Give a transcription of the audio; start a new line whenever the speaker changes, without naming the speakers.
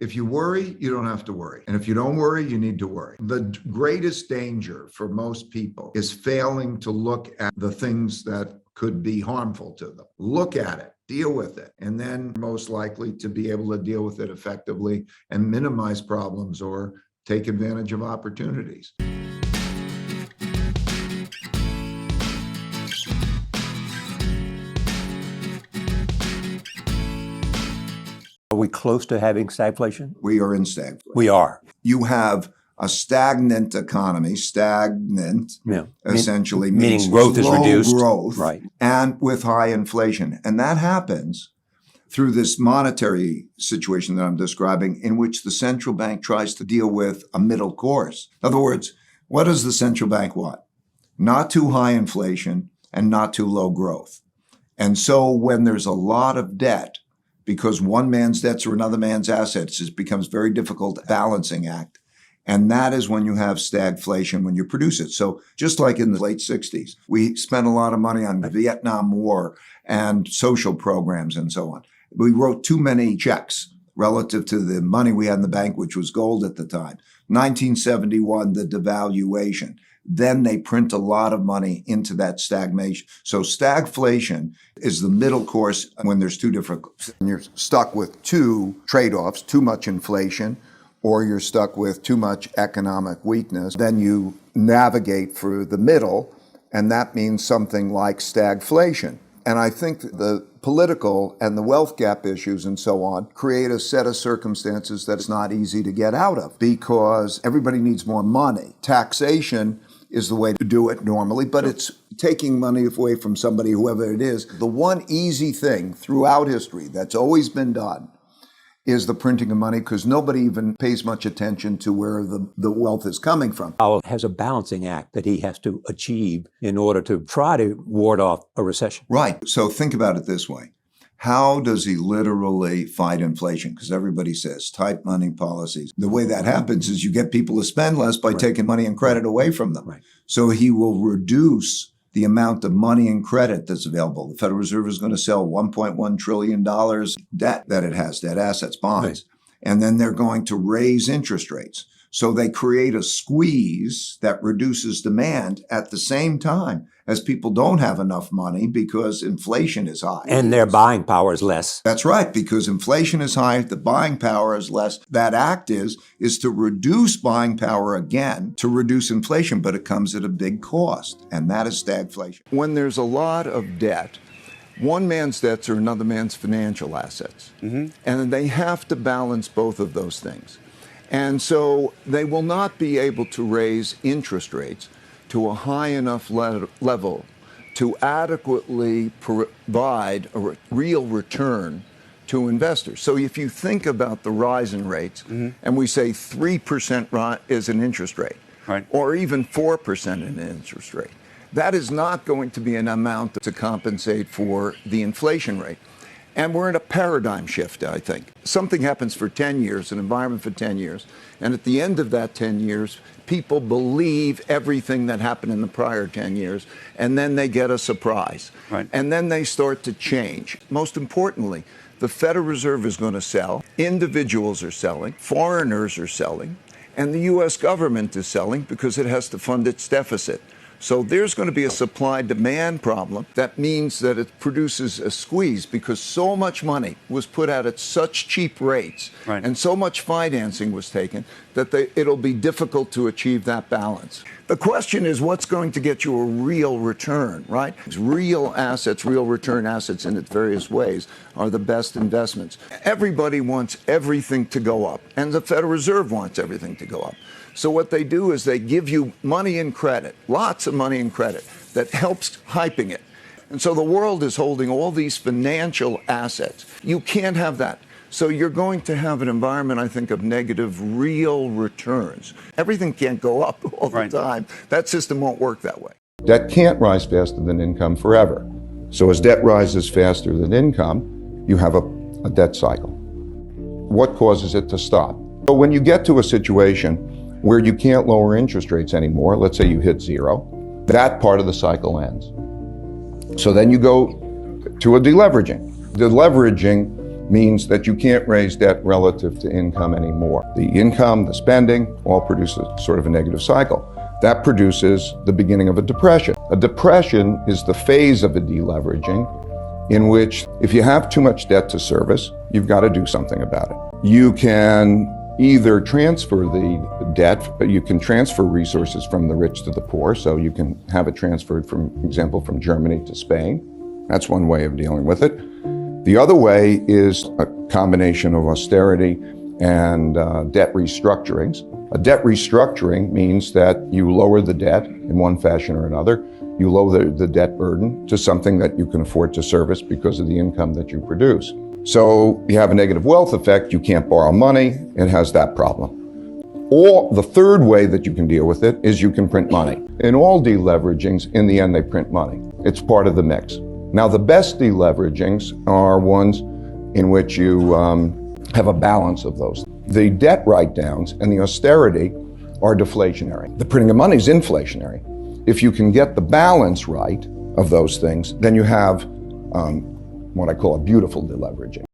If you worry, you don't have to worry. And if you don't worry, you need to worry. The greatest danger for most people is failing to look at the things that could be harmful to them. Look at it, deal with it, and then most likely to be able to deal with it effectively and minimize problems or take advantage of opportunities.
Are we close to having stagflation?
We are in stagflation.
We are.
You have a stagnant economy, essentially means
meaning growth is reduced.
Growth,
right.
And with high inflation. And that happens through this monetary situation that I'm describing, in which the central bank tries to deal with a middle course. In other words, what does the central bank want? Not too high inflation and not too low growth. And so when there's a lot of debt, because one man's debts are another man's assets, it becomes very difficult balancing act. And that is when you have stagflation, when you produce it. So just like in the late 60s, we spent a lot of money on the Vietnam War and social programs and so on. We wrote too many checks relative to the money we had in the bank, which was gold at the time. 1971, the devaluation. Then they print a lot of money into that stagnation. So stagflation is the middle course when there's two different, and you're stuck with two trade-offs, too much inflation, or you're stuck with too much economic weakness. Then you navigate through the middle, and that means something like stagflation. And I think the political and the wealth gap issues and so on create a set of circumstances that it's not easy to get out of because everybody needs more money. Taxation is the way to do it normally, but it's taking money away from somebody, whoever it is. The one easy thing throughout history that's always been done is the printing of money, because nobody even pays much attention to where the wealth is coming from.
Powell has a balancing act that he has to achieve in order to try to ward off a recession.
Right. So think about it this way. How does he literally fight inflation? Because everybody says tight money policies. The way that happens is you get people to spend less by taking money and credit away from them.
Right.
So he will reduce the amount of money and credit that's available. The Federal Reserve is going to sell $1.1 trillion debt that it has, debt assets, bonds. Right. And then they're going to raise interest rates. So they create a squeeze that reduces demand at the same time as people don't have enough money because inflation is high.
And their buying power is less.
That's right, because inflation is high, the buying power is less. That act is to reduce buying power again, to reduce inflation, but it comes at a big cost, and that is stagflation. When there's a lot of debt, one man's debts are another man's financial assets, and they have to balance both of those things. And so they will not be able to raise interest rates to a high enough level to adequately provide a real return to investors. So if you think about the rise in rates, and we say 3% is an interest rate, or even 4% in an interest rate, that is not going to be an amount to compensate for the inflation rate. And we're in a paradigm shift, I think. Something happens for 10 years, an environment for 10 years, and at the end of that 10 years, people believe everything that happened in the prior 10 years, and then they get a surprise. And then they start to change. Most importantly, the Federal Reserve is going to sell, individuals are selling, foreigners are selling, and the U.S. government is selling because it has to fund its deficit. So there's going to be a supply-demand problem. That means that it produces a squeeze because so much money was put out at such cheap rates and so much financing was taken that it'll be difficult to achieve that balance. The question is, what's going to get you a real return, right? Real assets, real return assets in its various ways are the best investments. Everybody wants everything to go up, and the Federal Reserve wants everything to go up. So what they do is they give you money and credit, lots of money and credit, that helps hyping it. And so the world is holding all these financial assets. You can't have that. So you're going to have an environment, I think, of negative real returns. Everything can't go up all the time. That system won't work that way. Debt can't rise faster than income forever. So as debt rises faster than income, you have a debt cycle. What causes it to stop? So when you get to a situation where you can't lower interest rates anymore, let's say you hit zero, that part of the cycle ends. So then you go to a deleveraging. Deleveraging
means that you can't raise debt relative to income anymore. The income, the spending, all produces sort of a negative cycle. That produces the beginning of a depression. A depression is the phase of a deleveraging in which if you have too much debt to service, you've got to do something about it. You can either transfer the debt, you can transfer resources from the rich to the poor, so you can have it transferred, for example, from Germany to Spain. That's one way of dealing with it. The other way is a combination of austerity and debt restructurings. A debt restructuring means that you lower the debt in one fashion or another. You lower the debt burden to something that you can afford to service because of the income that you produce. So you have a negative wealth effect, you can't borrow money, it has that problem. Or the third way that you can deal with it is you can print money. In all deleveragings, in the end, they print money. It's part of the mix. Now, the best deleveragings are ones in which you have a balance of those. The debt write-downs and the austerity are deflationary. The printing of money is inflationary. If you can get the balance right of those things, then you have what I call a beautiful deleveraging.